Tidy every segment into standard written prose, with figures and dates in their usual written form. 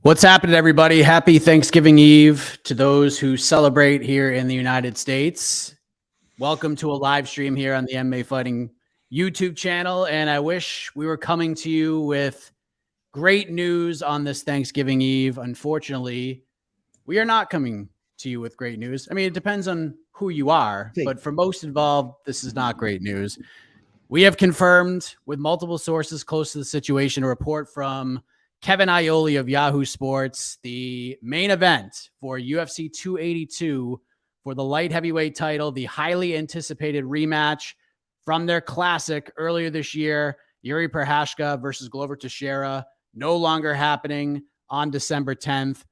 What's happening, everybody? Happy Thanksgiving Eve to those who celebrate here in the United States. Welcome to a live stream here on the MMA Fighting YouTube channel. And I wish we were coming to you with great news on this Thanksgiving Eve. Unfortunately, we are not coming to you with great news. I mean, it depends on who you are, but for most involved, this is not great news. We have confirmed with multiple sources close to the situation, a report from Kevin Iole of Yahoo Sports, the main event for UFC 282 for the light heavyweight title, the highly anticipated rematch from their classic earlier this year, Jiri Prochazka versus Glover Teixeira, no longer happening on December 10th.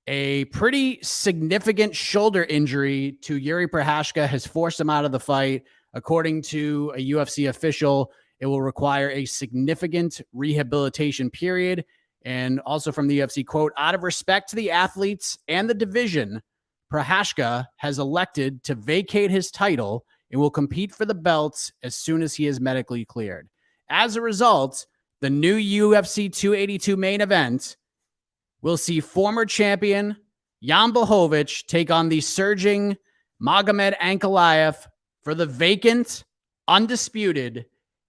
A pretty significant shoulder injury to Jiri Prochazka has forced him out of the fight. According to a UFC official, it will require a significant rehabilitation period. And also from the UFC, quote, out of respect to the athletes and the division, Prochazka has elected to vacate his title and will compete for the belts as soon as he is medically cleared. As a result, the new UFC 282 main event will see former champion Jan Blachowicz take on the surging Magomed Ankalaev for the vacant, undisputed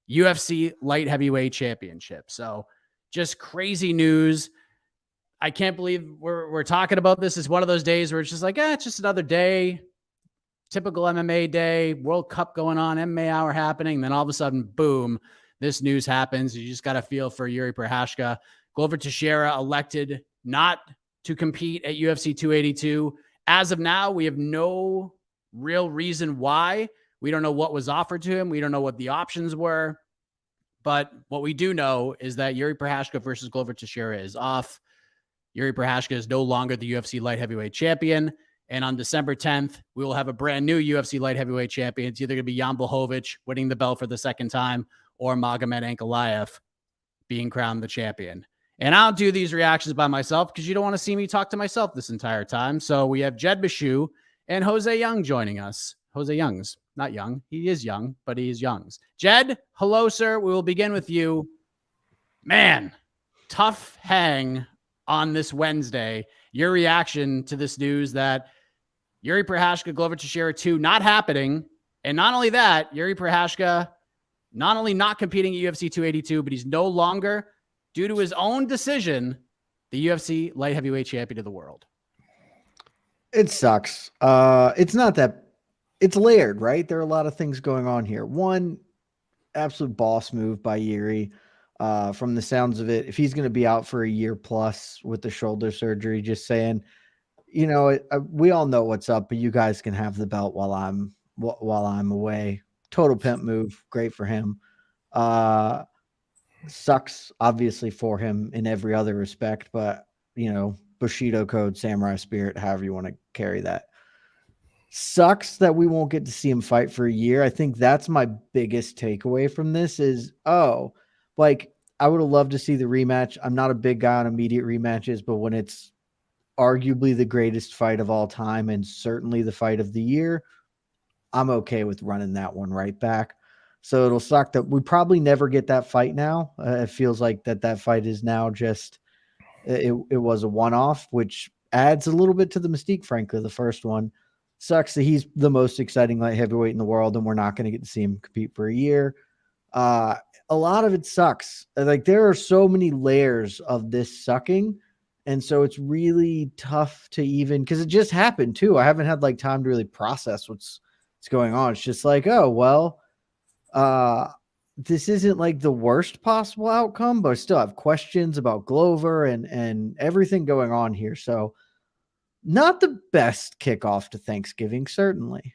UFC light heavyweight championship. So just crazy news. I can't believe we're talking about this. It's one of those days where it's just like, it's just another day, typical MMA day, World Cup going on, MMA hour happening. Then all of a sudden, boom, this news happens. You just got to feel for Jiri Prochazka. Glover Teixeira elected not to compete at UFC 282. As of now, we have no real reason why. We don't know what was offered to him. We don't know what the options were. But what we do know is that Jiri Prochazka versus Glover Teixeira is off. Jiri Prochazka is no longer the UFC light heavyweight champion. And on December 10th, we will have a brand new UFC light heavyweight champion. It's either going to be Jan Blachowicz winning the belt for the second time or Magomed Ankalaev being crowned the champion. And I'll do these reactions by myself because you don't want to see me talk to myself this entire time. So we have Jed Meshew and José Youngs joining us. José Youngs, not young. He is young, but he is Youngs. Jed, hello, sir. We will begin with you. Man, tough hang on this Wednesday. Your reaction to this news that Jiri Prochazka, Glover Teixeira 2 not happening. And not only that, Jiri Prochazka not only not competing at UFC 282, but he's no longer, due to his own decision, the UFC light heavyweight champion of the world. It sucks. It's not that. It's layered, right? There are a lot of things going on here. One, absolute boss move by Jiri. From the sounds of it, if he's going to be out for a year plus with the shoulder surgery, just saying, we all know what's up, but you guys can have the belt while I'm away. Total pimp move. Great for him. Sucks, obviously, for him in every other respect, but, Bushido code, samurai spirit, however you want to carry that. Sucks that we won't get to see him fight for a year. I think that's my biggest takeaway from this is, I would have loved to see the rematch. I'm not a big guy on immediate rematches, but when it's arguably the greatest fight of all time and certainly the fight of the year, I'm okay with running that one right back. So it'll suck that we probably never get that fight now. It feels like that fight is now just, it was a one-off, which adds a little bit to the mystique, frankly, the first one. Sucks that he's the most exciting light heavyweight in the world, and we're not going to get to see him compete for a year. A lot of it sucks. There are so many layers of this sucking, and so it's really tough to even, because it just happened too. I haven't had time to really process what's going on. It's just this isn't the worst possible outcome, but I still have questions about Glover and everything going on here. So not the best kickoff to Thanksgiving, certainly.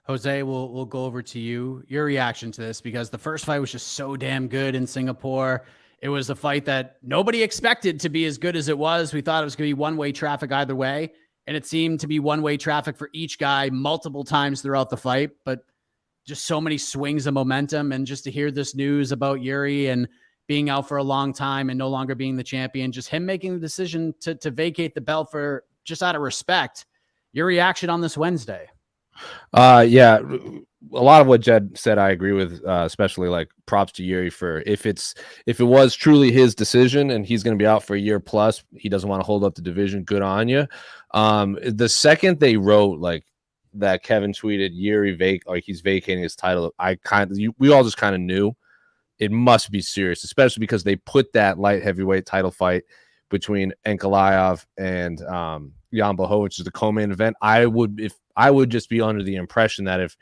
Jose, we'll go over to you, your reaction to this, because the first fight was just so damn good in Singapore. It was a fight that nobody expected to be as good as it was. We thought it was going to be one-way traffic either way, and it seemed to be one-way traffic for each guy multiple times throughout the fight, but just so many swings of momentum. And just to hear this news about Jiri and being out for a long time and no longer being the champion, just him making the decision to vacate the belt for just out of respect. Your reaction on this Wednesday? Yeah, a lot of what Jed said, I agree with. Especially like props to Jiri for if it was truly his decision and he's going to be out for a year plus, he doesn't want to hold up the division. Good on you. The second they wrote like that, Kevin tweeted Jiri like he's vacating his title. We all just kind of knew it must be serious, especially because they put that light heavyweight title fight between Ankalaev and Jan Blachowicz is the co-main event. I would just be under the impression that if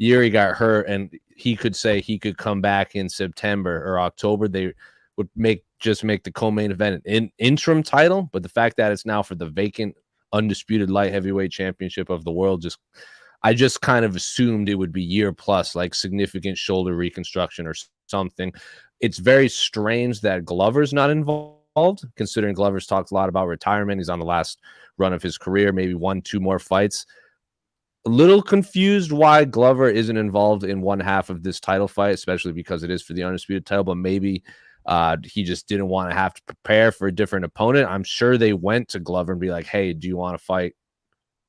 Jiri got hurt and he could say he could come back in September or October, they would make the co-main event an interim title. But the fact that it's now for the vacant, undisputed light heavyweight championship of the world, I just kind of assumed it would be year plus, like significant shoulder reconstruction or something. It's very strange that Glover's not involved, considering Glover's talked a lot about retirement. He's on the last run of his career, maybe 1-2 more fights. A little confused why Glover isn't involved in one half of this title fight, especially because it is for the undisputed title, but maybe he just didn't want to have to prepare for a different opponent. I'm sure they went to Glover and be like, hey, do you want to fight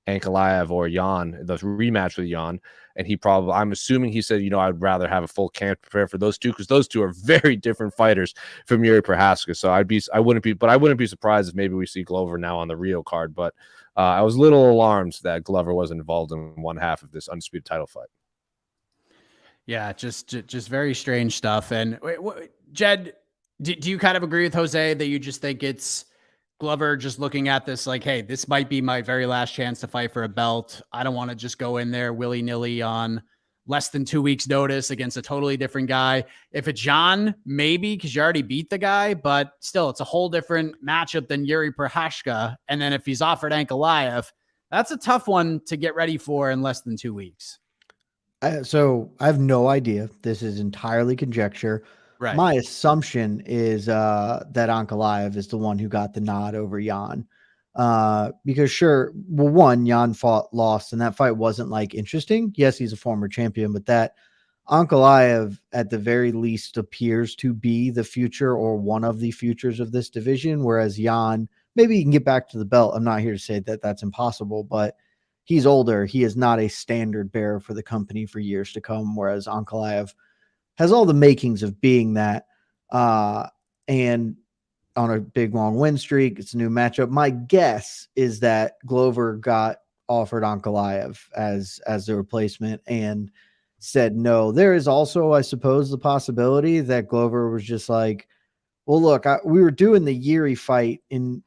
Ankalaev or Jan, the rematch with Jan? And I'm assuming he said, I'd rather have a full camp prepare for those two, because those two are very different fighters from Jiri Prochazka. So I wouldn't be surprised if maybe we see Glover now on the Rio card. But I was a little alarmed that Glover wasn't involved in one half of this undisputed title fight. Yeah, just very strange stuff. And Jed, do you kind of agree with Jose that you just think it's Glover just looking at this like, hey, this might be my very last chance to fight for a belt. I don't want to just go in there willy-nilly on less than 2 weeks notice against a totally different guy. If it's Jan, maybe because you already beat the guy, but still it's a whole different matchup than Jiri Prochazka. And then if he's offered Ankalaev, that's a tough one to get ready for in less than 2 weeks. So I have no idea. This is entirely conjecture. Right. My assumption is that Ankalaev is the one who got the nod over Jan. Because one, Jan lost, and that fight wasn't like interesting. Yes, he's a former champion, but that Ankalaev at the very least appears to be the future or one of the futures of this division, whereas Jan, maybe he can get back to the belt. I'm not here to say that that's impossible, but he's older. He is not a standard bearer for the company for years to come, whereas Ankalaev has all the makings of being that. And on a big long win streak, it's a new matchup. My guess is that Glover got offered Ankalaev as the replacement and said no. There is also, I suppose, the possibility that Glover was just like, well, look, we were doing the Jiri fight in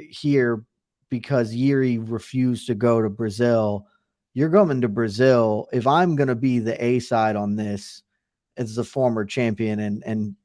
here because Jiri refused to go to Brazil. You're going to Brazil. If I'm going to be the A side on this as the former champion and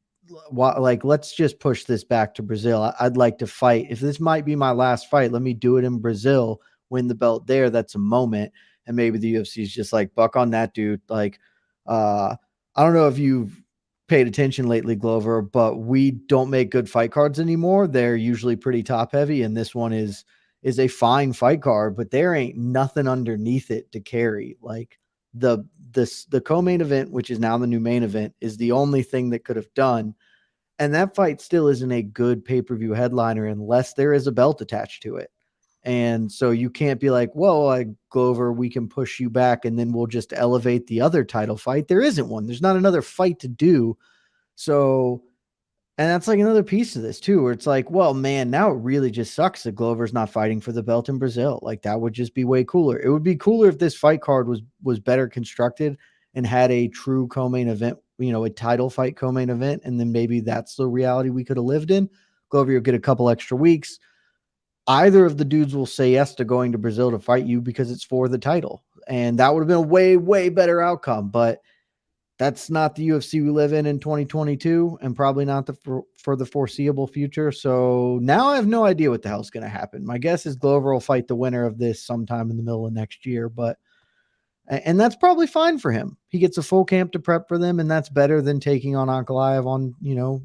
like, let's just push this back to Brazil. I'd like to fight. If this might be my last fight, let me do it in Brazil, win the belt there. That's a moment. And maybe the UFC is just like, buck on that, dude. Like, I don't know if you've paid attention lately, Glover, but we don't make good fight cards anymore. They're usually pretty top heavy. And this one is a fine fight card, but there ain't nothing underneath it to carry. Like the co-main event, which is now the new main event, is the only thing that could have done. And that fight still isn't a good pay-per-view headliner unless there is a belt attached to it. And so you can't be like, whoa, Glover, we can push you back and then we'll just elevate the other title fight. There isn't one. There's not another fight to do. So, and that's like another piece of this too, where it's like, well, man, now it really just sucks that Glover's not fighting for the belt in Brazil. Like that would just be way cooler. It would be cooler if this fight card was better constructed and had a true co-main event, a title fight co-main event. And then maybe that's the reality we could have lived in. Glover, you'll get a couple extra weeks. Either of the dudes will say yes to going to Brazil to fight you because it's for the title. And that would have been a way, way better outcome. But that's not the UFC we live in 2022 and probably not for the foreseeable future. So now I have no idea what the hell's going to happen. My guess is Glover will fight the winner of this sometime in the middle of next year, and that's probably fine for him. He gets a full camp to prep for them, and that's better than taking on Ankalaev on,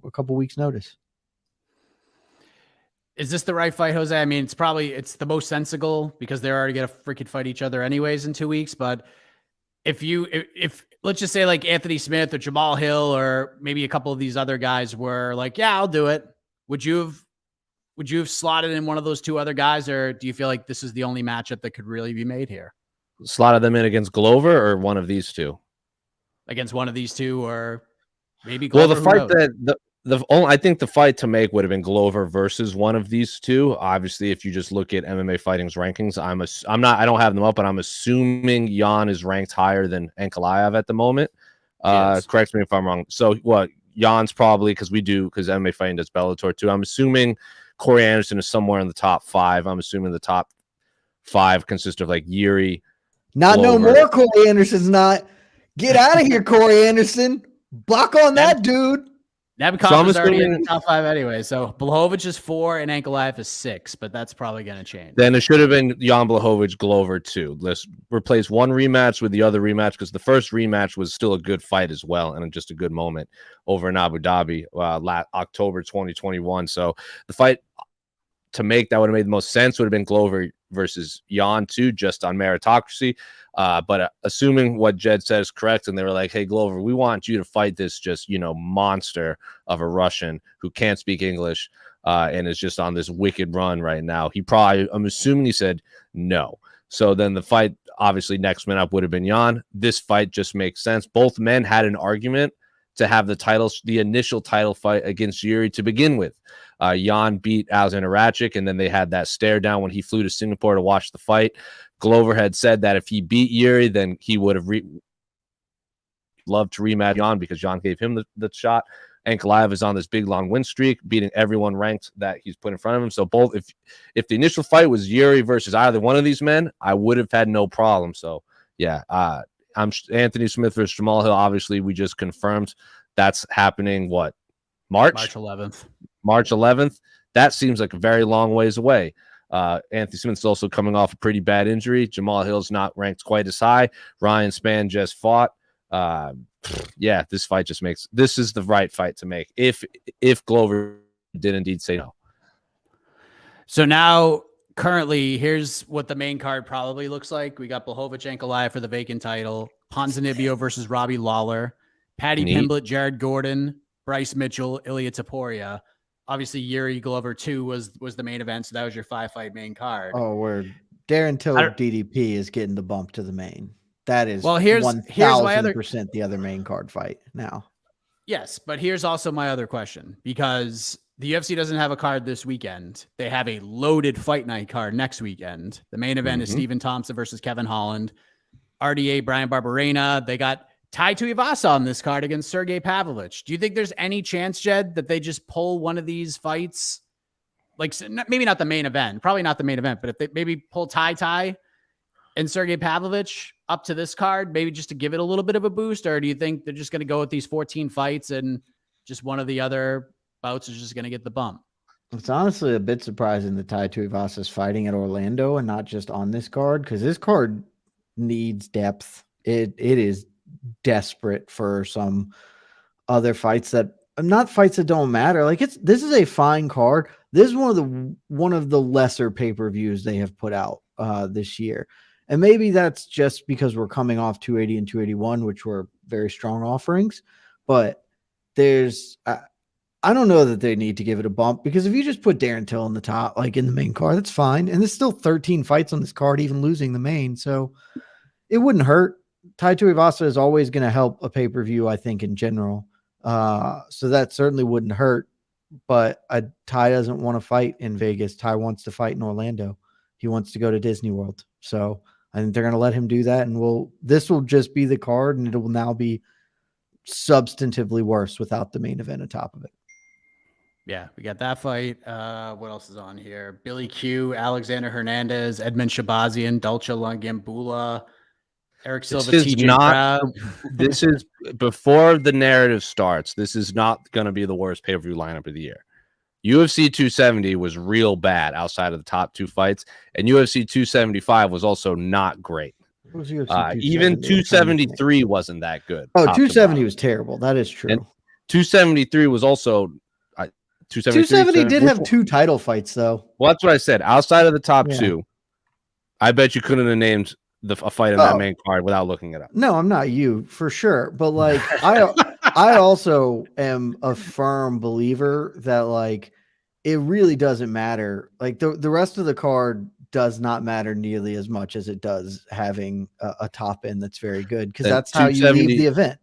a couple weeks notice. Is this the right fight, Jose? I mean, it's the most sensible because they're already going to freaking fight each other anyways in 2 weeks. But if let's just say like Anthony Smith or Jamal Hill or maybe a couple of these other guys were like, yeah, I'll do it. Would you have slotted in one of those two other guys, or do you feel like this is the only matchup that could really be made here? slotted them in against Glover or one of these two? Against one of these two, or maybe Well, Glover. the fight that I think the fight to make would have been Glover versus one of these two. Obviously, if you just look at MMA Fighting's rankings, I don't have them up, but I'm assuming Jan is ranked higher than Ankalaev at the moment. Yes. Correct me if I'm wrong. So what? Jan's probably because MMA Fighting does Bellator too. I'm assuming Corey Anderson is somewhere in the top 5. I'm assuming the top 5 consist of like Jiri. Not Glover. no more. Corey Anderson's not. Get out of here, Corey Anderson. Buck on that dude. Nabokov is already in the top 5 anyway. So Blachowicz is 4 and Ankalaev is 6, but that's probably going to change. Then it should have been Jan Blachowicz, Glover 2. Let's replace one rematch with the other rematch because the first rematch was still a good fight as well and just a good moment over in Abu Dhabi, October 2021. So the fight to make that would have made the most sense would have been Glover versus Jan 2, just on meritocracy. But assuming what Jed said is correct, and they were like, hey, Glover, we want you to fight this just, monster of a Russian who can't speak English and is just on this wicked run right now. I'm assuming he said no. So then the fight, obviously, next man up would have been Jan. This fight just makes sense. Both men had an argument to have the initial title fight against Jiri to begin with. Jan beat Alexander Rakic, and then they had that stare down when he flew to Singapore to watch the fight. Glover had said that if he beat Jiri, then he would have loved to rematch Jan because Jan gave him the shot. Ankalaev is on this big long win streak, beating everyone ranked that he's put in front of him. So both, if the initial fight was Jiri versus either one of these men, I would have had no problem. So yeah, I'm Anthony Smith versus Jamal Hill. Obviously, we just confirmed that's happening. What, March 11th. March 11th. That seems like a very long ways away. Anthony Smith's also coming off a pretty bad injury. Jamal Hill's not ranked quite as high. Ryan Spann just fought. Yeah, this is the right fight to make if Glover did indeed say no. So now, currently, here's what the main card probably looks like. We got Blachowicz Ankalaev for the vacant title, Ponzinibbio versus Robbie Lawler, Paddy Pimblett, Jared Gordon, Bryce Mitchell, Ilya Taporia. Obviously, Jiri Glover 2 was the main event, so that was your 5-fight main card. Oh, word. Darren Till DDP is getting the bump to the main. That is here's my 1,000% the other main card fight now. Yes, but here's also my other question, because the UFC doesn't have a card this weekend. They have a loaded fight night card next weekend. The main event is Stephen Thompson versus Kevin Holland. RDA, Brian Barberena. They got Tai Tuivasa on this card against Sergey Pavlovich. Do you think there's any chance, Jed, that they just pull one of these fights? Like, maybe not the main event, probably not the main event, but if they maybe pull Tai and Sergey Pavlovich up to this card, maybe just to give it a little bit of a boost? Or do you think they're just going to go with these 14 fights and just one of the other bouts is just going to get the bump? It's honestly a bit surprising that Tai Tuivasa is fighting at Orlando and not just on this card, because this card needs depth. It is desperate for some other fights that not fights that don't matter. Like this is a fine card. This is one of the lesser pay-per-views they have put out this year. And maybe that's just because we're coming off 280 and 281, which were very strong offerings. But there's I don't know that they need to give it a bump, because if you just put Darren Till in the top, like in the main card, that's fine. And there's still 13 fights on this card, even losing the main. So it wouldn't hurt. Tai Tuivasa is always going to help a pay-per-view, I think, in general. So that certainly wouldn't hurt. But Tai doesn't want to fight in Vegas. Tai wants to fight in Orlando. He wants to go to Disney World. So I think they're going to let him do that. And this will just be the card, and it will now be substantively worse without the main event on top of it. Yeah, we got that fight. What else is on here? Billy Q, Alexander Hernandez, Edmund Shabazian, Dulce Lungambula, Eric Silva, TJ Crowd. This is before the narrative starts. This is not going to be the worst pay-per-view lineup of the year. UFC 270 was real bad outside of the top 2 fights, and UFC 275 was also not great. Even 273 wasn't that good. Oh, 270 was terrible. That is true. And 273 was also 270 did have 2 title fights, though. Well, that's what I said. Outside of the top 2, I bet you couldn't have named a fight on that main card without looking it up. No, I'm not you for sure. But like, I also am a firm believer that like it really doesn't matter. Like the rest of the card does not matter nearly as much as it does having a top end that's very good, because Then that's how you leave the event.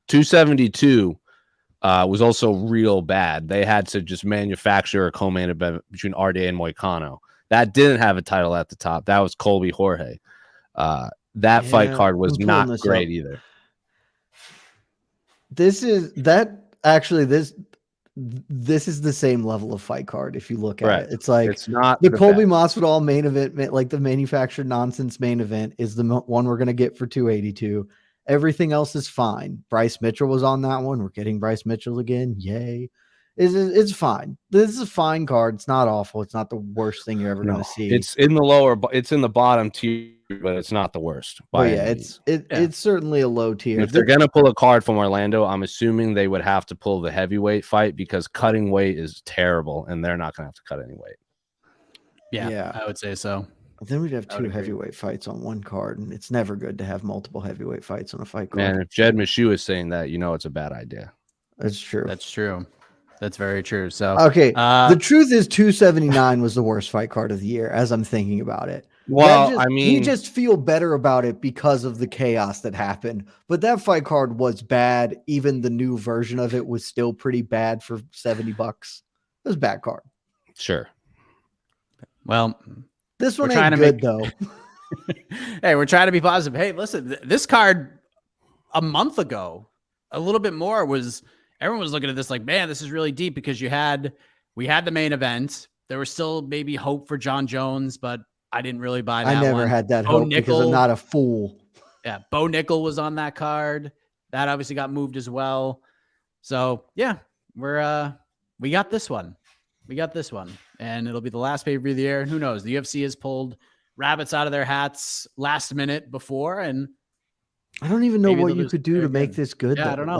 272 was also real bad. They had to just manufacture a co-main event between RDA and Moicano. That didn't have a title at the top. That was Colby Jorge. That fight card was not great either. This is the same level of fight card if you look at it. It's like it's not the Colby Masvidal main event, like the manufactured nonsense main event is the one we're going to get for 282. Everything else is fine. Bryce Mitchell was on that one. We're getting Bryce Mitchell again. Yay. It's fine. This is a fine card. It's not awful. It's not the worst thing you're ever going to see. It's in the bottom tier, but it's not the worst. It's certainly a low tier. If they're going to pull a card from Orlando, I'm assuming they would have to pull the heavyweight fight, because cutting weight is terrible and they're not going to have to cut any weight. Yeah, I would say so. Then we'd have two heavyweight fights on one card, and it's never good to have multiple heavyweight fights on a fight card. Man, if Jed Meshew is saying that, it's a bad idea. That's true. That's very true. So okay, the truth is 279 was the worst fight card of the year, as I'm thinking about it. Well, we just feel better about it because of the chaos that happened. But that fight card was bad. Even the new version of it was still pretty bad for $70. It was a bad card. Sure. Well, this one ain't good though. Hey, we're trying to be positive. Hey, listen, this card a month ago, a little bit more, everyone was looking at this like, man, this is really deep, because we had the main event. There was still maybe hope for John Jones, but I didn't really buy that. I never had that hope because I'm not a fool. Yeah, Bo Nickel was on that card. That obviously got moved as well. So yeah, we got this one. And it'll be the last pay-per-view of the year. And who knows? The UFC has pulled rabbits out of their hats last minute before, and I don't even know what you could do to make this good. Yeah, I don't know.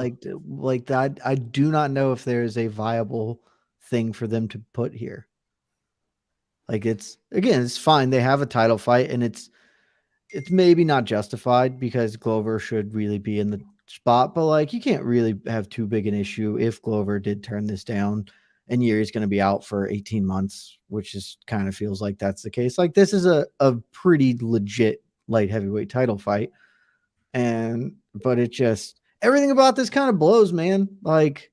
Like that. I do not know if there is a viable thing for them to put here. Like it's fine. They have a title fight, and it's maybe not justified because Glover should really be in the spot, but like you can't really have too big an issue if Glover did turn this down and Yuri's going to be out for 18 months, which is kind of feels like that's the case. Like this is a pretty legit light heavyweight title fight. But it just, everything about this kind of blows, man. Like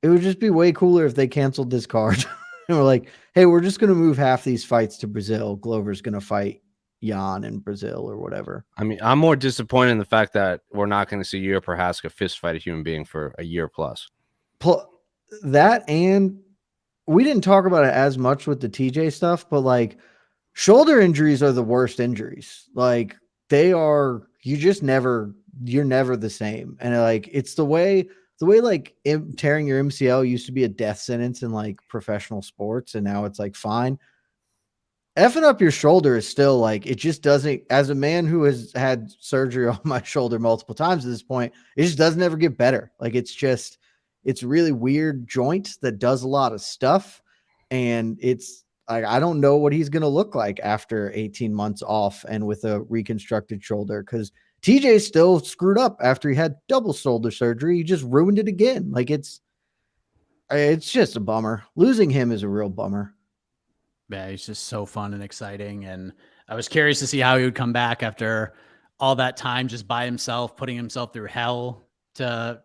it would just be way cooler if they canceled this card and we're like, hey, we're just going to move half these fights to Brazil. Glover's going to fight Jan in Brazil or whatever. I mean, I'm more disappointed in the fact that we're not going to see Jiri Prochazka fist fight a human being for a year plus. That, and we didn't talk about it as much with the TJ stuff, but like shoulder injuries are the worst injuries. Like you're never the same. And like, it's the way like tearing your MCL used to be a death sentence in like professional sports. And now it's like, fine. Effing up your shoulder is still like, it just doesn't, as a man who has had surgery on my shoulder multiple times at this point, it just doesn't ever get better. Like it's really weird joint that does a lot of stuff. And it's like, I don't know what he's going to look like after 18 months off and with a reconstructed shoulder. Cause TJ still screwed up after he had double shoulder surgery. He just ruined it again. Like it's just a bummer. Losing him is a real bummer. Yeah, he's just so fun and exciting. And I was curious to see how he would come back after all that time just by himself, putting himself through hell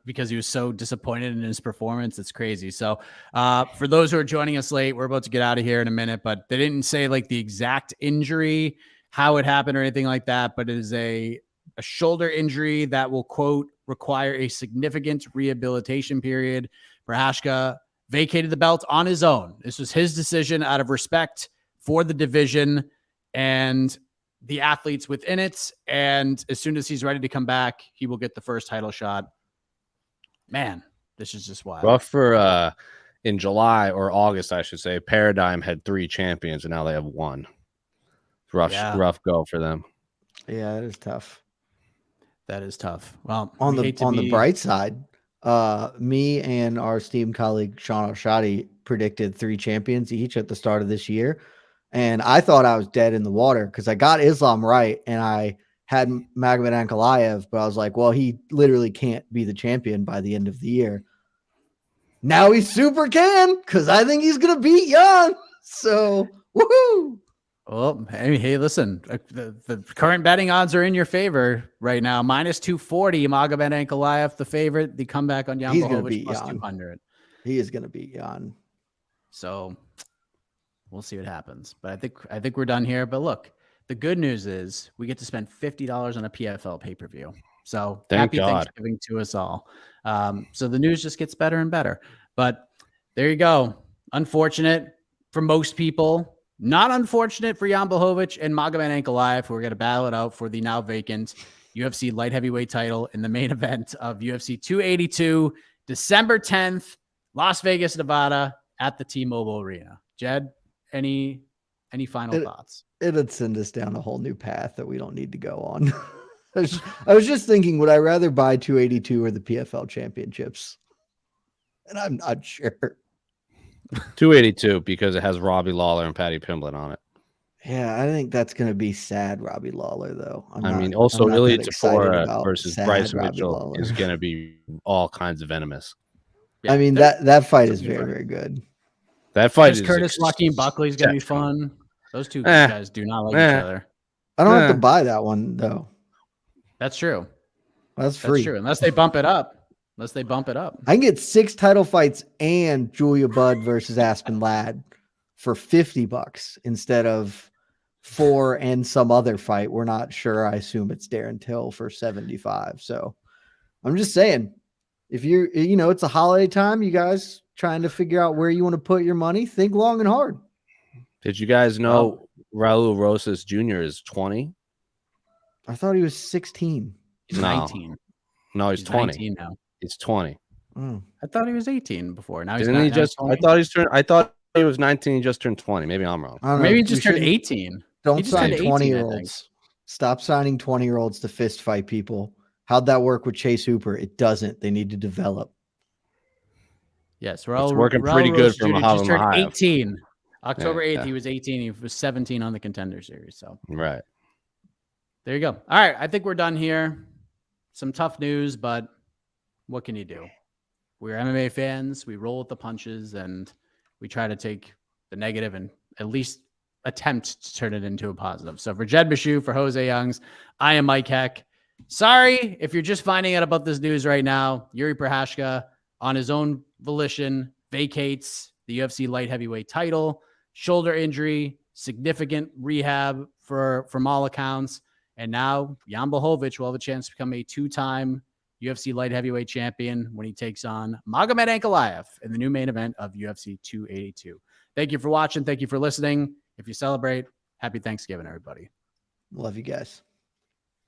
because he was so disappointed in his performance. It's crazy. So for those who are joining us late, we're about to get out of here in a minute, but they didn't say like the exact injury, how it happened or anything like that, but it is a shoulder injury that will, quote, require a significant rehabilitation period. Prochazka vacated the belt on his own. This was his decision out of respect for the division and the athletes within it. And as soon as he's ready to come back, he will get the first title shot. Man, this is just wild. Rough for in July or August, I should say, Paradigm had 3 champions and now they have 1. Rough go for them. Yeah, that is tough. That is tough. Well, on the bright side, me and our esteemed colleague Sean Al-Shadi predicted 3 champions each at the start of this year. And I thought I was dead in the water because I got Islam right and I had Magomed Ankalaev, but I was like, well, he literally can't be the champion by the end of the year. Now he super can because I think he's going to beat Jan. So, woohoo! Well, hey, listen, the current betting odds are in your favor right now. -240, Magomed Ankalaev, the favorite. The comeback on Jan He's going to Blachowicz beat plus Jan. 200. He is going to beat Jan. So we'll see what happens. But I think we're done here. But look, the good news is we get to spend $50 on a PFL pay-per-view. So happy Thanksgiving to us all. So the news just gets better and better. But there you go. Unfortunate for most people. Not unfortunate for Jan Blachowicz and Magomed Ankalaev, who are going to battle it out for the now vacant UFC light heavyweight title in the main event of UFC 282, December 10th, Las Vegas, Nevada, at the T-Mobile Arena. Jed, any final thoughts? It'd send us down a whole new path that we don't need to go on. I was just thinking, would I rather buy 282 or the PFL championships? And I'm not sure. 282 because it has Robbie Lawler and Paddy Pimblett on it. Yeah, I think that's going to be sad Robbie Lawler, though. Also Ilya Tafora versus Bryce Mitchell is going to be all kinds of venomous. Yeah, I mean, that fight is very, very good. That fight is Curtis Joaquin Buckley is going to be fun. Those two guys do not like each other. I don't have to buy that one, though. That's true. That's free. That's true. Unless they bump it up. I can get 6 title fights and Julia Budd versus Aspen Ladd for $50 instead of 4 and some other fight. We're not sure. I assume it's Darren Till for 75. So I'm just saying, if you're, it's a holiday time, you guys trying to figure out where you want to put your money, think long and hard. Did you guys know Raul Rosas Jr. is 20? I thought he was 16. He's 19. No, he's 20. 19 now. He's 20. Mm. I thought he was 18 before. Now he's Didn't he just? I thought he was 19. He just turned 20. Maybe I'm wrong. Maybe he just turned 18. Don't sign 20-year-olds. Stop signing 20-year-olds to fist fight people. How'd that work with Chase Hooper? It doesn't. They need to develop. Yes, it's working pretty good for Mahavan. Just turned 18. October 8th, he was 18. He was 17 on the Contender Series. So right there you go. All right, I think we're done here. Some tough news, but what can you do? We're MMA fans. We roll with the punches, and we try to take the negative and at least attempt to turn it into a positive. So for Jed Meshew, for José Youngs, I am Mike Heck. Sorry if you're just finding out about this news right now. Jiri Prochazka, on his own volition, vacates the UFC light heavyweight title, shoulder injury, significant rehab from all accounts. And now Jan Blachowicz will have a chance to become a 2-time UFC light heavyweight champion when he takes on Magomed Ankalaev in the new main event of UFC 282. Thank you for watching. Thank you for listening. If you celebrate, happy Thanksgiving, everybody. Love you guys.